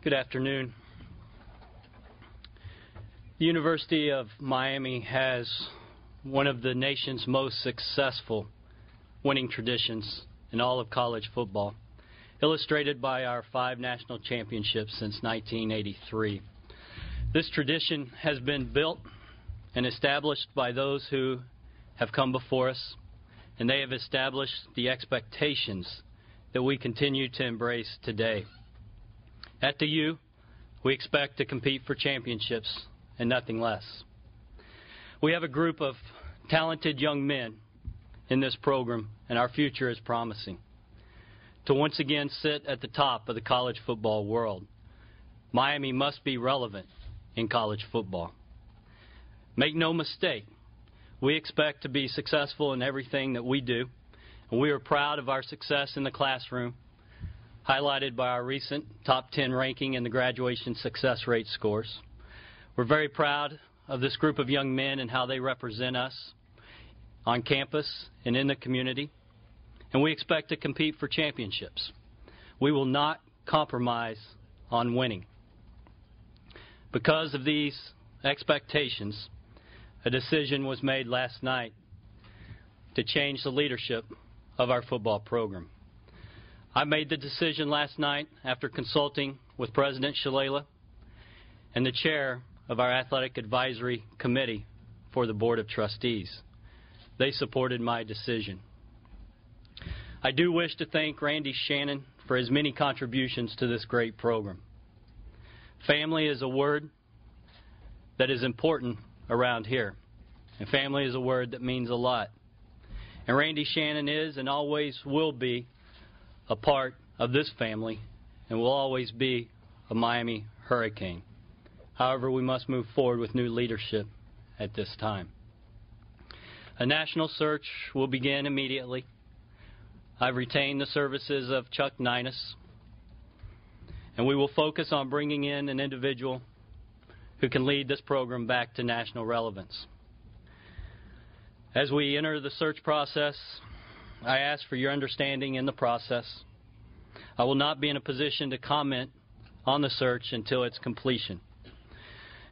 Good afternoon. The University of Miami has one of the nation's most successful winning traditions in all of college football, illustrated by our 5 national championships since 1983. This tradition has been built and established by those who have come before us, and they have established the expectations that we continue to embrace today. At the U, we expect to compete for championships and nothing less. We have a group of talented young men in this program, and our future is promising. To once again sit at the top of the college football world, Miami must be relevant in college football. Make no mistake, we expect to be successful in everything that we do, and we are proud of our success in the classroom, highlighted by our recent top 10 ranking in the graduation success rate scores. We're very proud of this group of young men and how they represent us on campus and in the community, and we expect to compete for championships. We will not compromise on winning. Because of these expectations, a decision was made last night to change the leadership of our football program. I made the decision last night after consulting with President Shalala and the chair of our Athletic Advisory Committee for the Board of Trustees. They supported my decision. I do wish to thank Randy Shannon for his many contributions to this great program. Family is a word that is important around here, and family is a word that means a lot. And Randy Shannon is and always will be a part of this family and will always be a Miami Hurricane. However, we must move forward with new leadership at this time. A national search will begin immediately. I've retained the services of Chuck Ninus, and we will focus on bringing in an individual who can lead this program back to national relevance. As we enter the search process, I ask for your understanding in the process. I will not be in a position to comment on the search until its completion.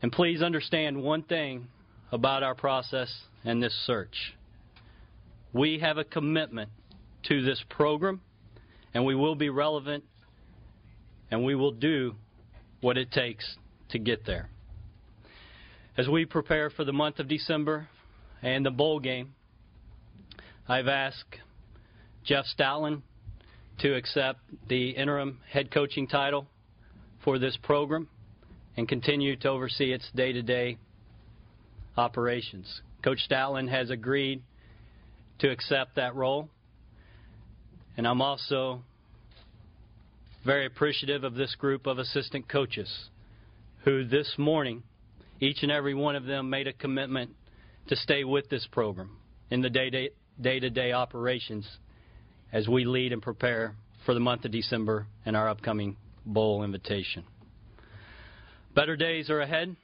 And please understand one thing about our process and this search. We have a commitment to this program, and we will be relevant, and we will do what it takes to get there. As we prepare for the month of December and the bowl game, I've asked Jeff Stoutland to accept the interim head coaching title for this program and continue to oversee its day-to-day operations. Coach Stoutland has agreed to accept that role, and I'm also very appreciative of this group of assistant coaches who this morning, each and every one of them made a commitment to stay with this program in the day-to-day operations as we lead and prepare for the month of December and our upcoming bowl invitation. Better days are ahead.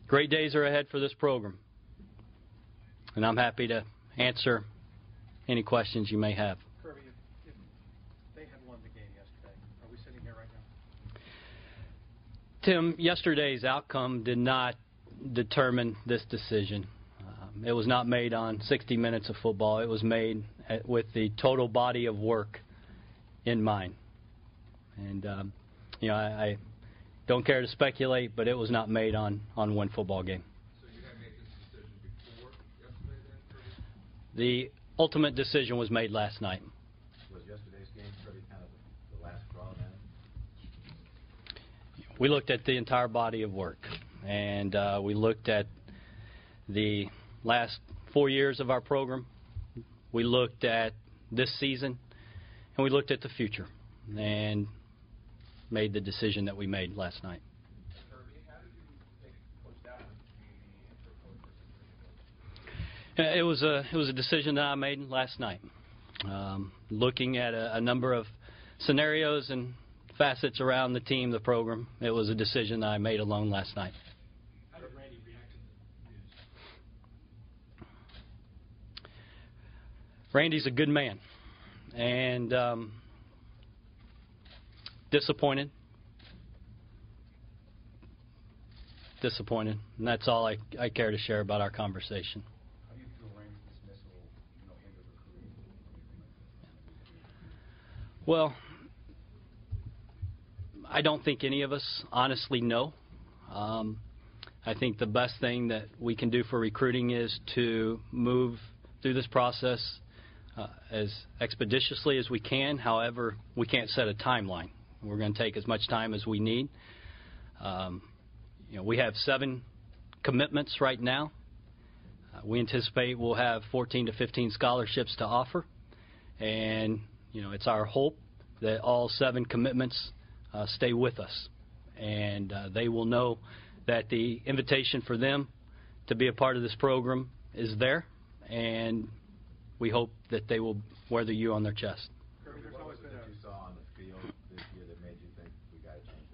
Great days are ahead for this program. And I'm happy to answer any questions you may have. Kirby, if they had won the game yesterday, are we sitting here right now? Tim, yesterday's outcome did not determine this decision. It was not made on 60 minutes of football. It was made with the total body of work in mind. And, I don't care to speculate, but it was not made on one football game. So you had made this decision before yesterday then, Kirby? The ultimate decision was made last night. Was yesterday's game Kirby kind of the last straw then? We looked at the entire body of work, and we looked at the last 4 years of our program. We looked at this season, and we looked at the future, and made the decision that we made last night. Kirby, how did you think Coach Stoutland to be the interim coach? It was a decision that I made last night, looking at a number of scenarios and facets around the team, the program. It was a decision that I made alone last night. How did Randy react to the news? Randy's a good man, and disappointed disappointed, and that's all I care to share about our conversation. How do you feel Randy's dismissal, hindered recruiting? Well, I don't think any of us honestly know. I think the best thing that we can do for recruiting is to move through this process as expeditiously as we can. However, we can't set a timeline. We're going to take as much time as we need. We have 7 commitments right now. We anticipate we'll have 14 to 15 scholarships to offer. And, it's our hope that all 7 commitments stay with us. And they will know that the invitation for them to be a part of this program is there. And we hope that they will wear the U on their chest. Kirby, what was it that you saw on the field this year that made you think we got to change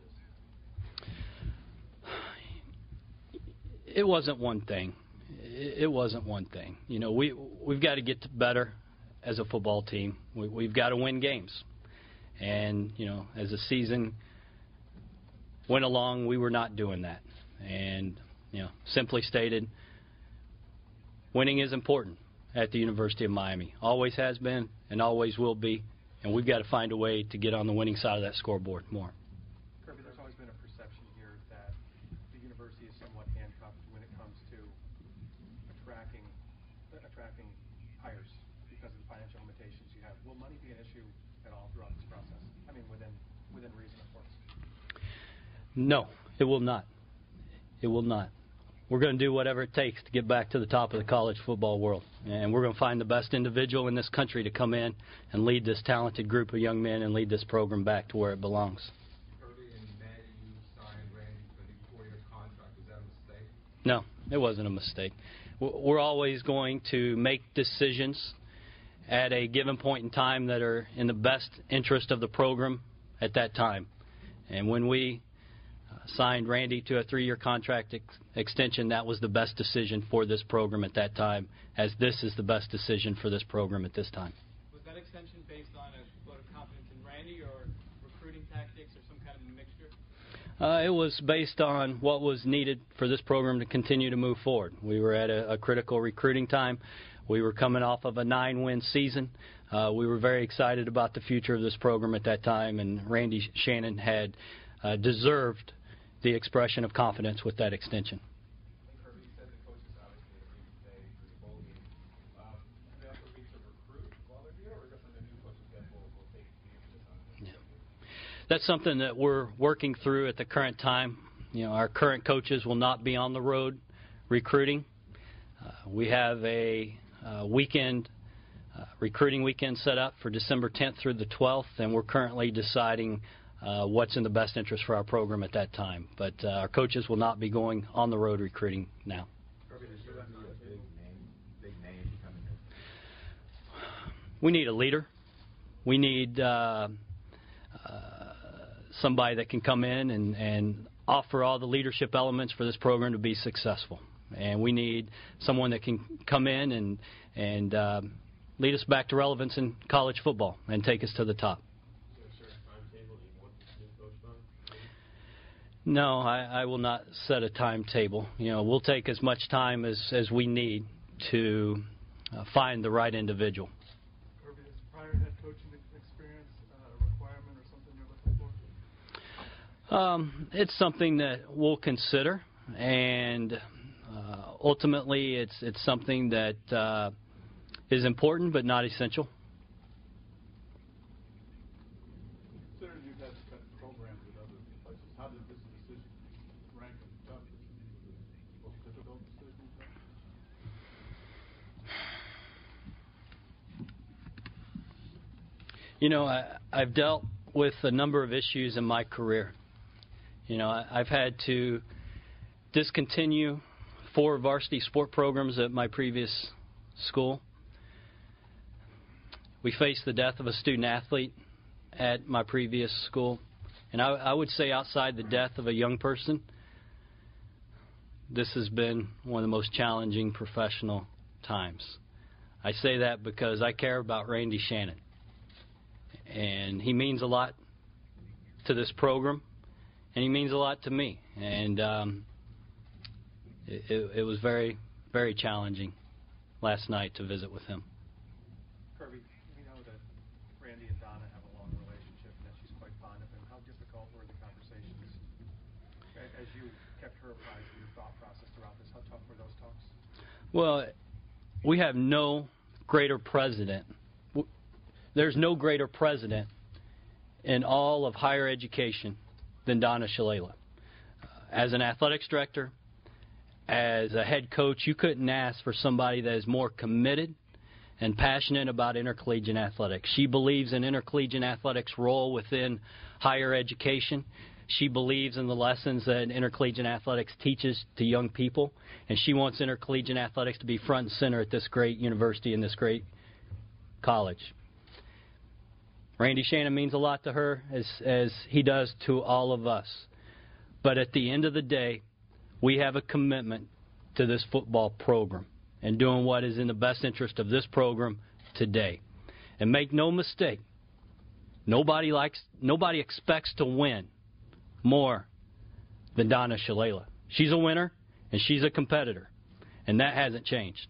this? It wasn't one thing. It wasn't one thing. We've got to get better as a football team. We've got to win games. And, as the season went along, we were not doing that. And, simply stated, winning is important at the University of Miami. Always has been and always will be. And we've got to find a way to get on the winning side of that scoreboard more. Kirby, there's always been a perception here that the university is somewhat handcuffed when it comes to attracting hires because of the financial limitations you have. Will money be an issue at all throughout this process? I mean, within reason, of course. No, it will not. It will not. We're going to do whatever it takes to get back to the top of the college football world. And we're going to find the best individual in this country to come in and lead this talented group of young men and lead this program back to where it belongs. Kirby and Maddie, you signed Randy for the 4-year contract. Was that a mistake? No, it wasn't a mistake. We're always going to make decisions at a given point in time that are in the best interest of the program at that time. And when we signed Randy to a 3-year contract extension, that was the best decision for this program at that time, as this is the best decision for this program at this time. Was that extension based on a vote of confidence in Randy or recruiting tactics or some kind of a mixture? It was based on what was needed for this program to continue to move forward. We were at a critical recruiting time. We were coming off of a 9-win season. We were very excited about the future of this program at that time, and Randy Shannon had deserved the expression of confidence with that extension. Kirby, you said the coaches obviously agreed today for the bowl game. Do they also agree to recruit while they're here, or is that something the new coaching staff will take the impetus on? Yeah. That's something that we're working through at the current time. Our current coaches will not be on the road recruiting. We have a recruiting weekend set up for December 10th through the 12th, and we're currently deciding what's in the best interest for our program at that time. But our coaches will not be going on the road recruiting now. Kirby, does that need a big name coming in? We need a leader. We need somebody that can come in and offer all the leadership elements for this program to be successful. And we need someone that can come in and lead us back to relevance in college football and take us to the top. No, I will not set a timetable. We'll take as much time as we need to find the right individual. Kirby, is prior head coaching experience a requirement or something you're looking for? It's something that we'll consider, and ultimately it's something that is important but not essential. Considering you've had to cut programs at other places, how did this decision rank in the top? Is it the most difficult decision you've had? I've dealt with a number of issues in my career. I've had to discontinue 4 varsity sport programs at my previous school. We faced the death of a student athlete at my previous school. And I would say outside the death of a young person, this has been one of the most challenging professional times. I say that because I care about Randy Shannon. And he means a lot to this program, and he means a lot to me. And it was very, very challenging last night to visit with him. Kirby, we know that Randy and Donna have a long relationship and that she's quite fond of him. How difficult were the conversations as you kept her apprised of your thought process throughout this? How tough were those talks? Well, we have no greater president. There's no greater president in all of higher education than Donna Shalala. As an athletics director, as a head coach, you couldn't ask for somebody that is more committed and passionate about intercollegiate athletics. She believes in intercollegiate athletics' role within higher education. She believes in the lessons that intercollegiate athletics teaches to young people, and she wants intercollegiate athletics to be front and center at this great university and this great college. Randy Shannon means a lot to her, as he does to all of us. But at the end of the day, we have a commitment to this football program and doing what is in the best interest of this program today. And make no mistake, nobody expects to win more than Donna Shalala. She's a winner and she's a competitor, and that hasn't changed.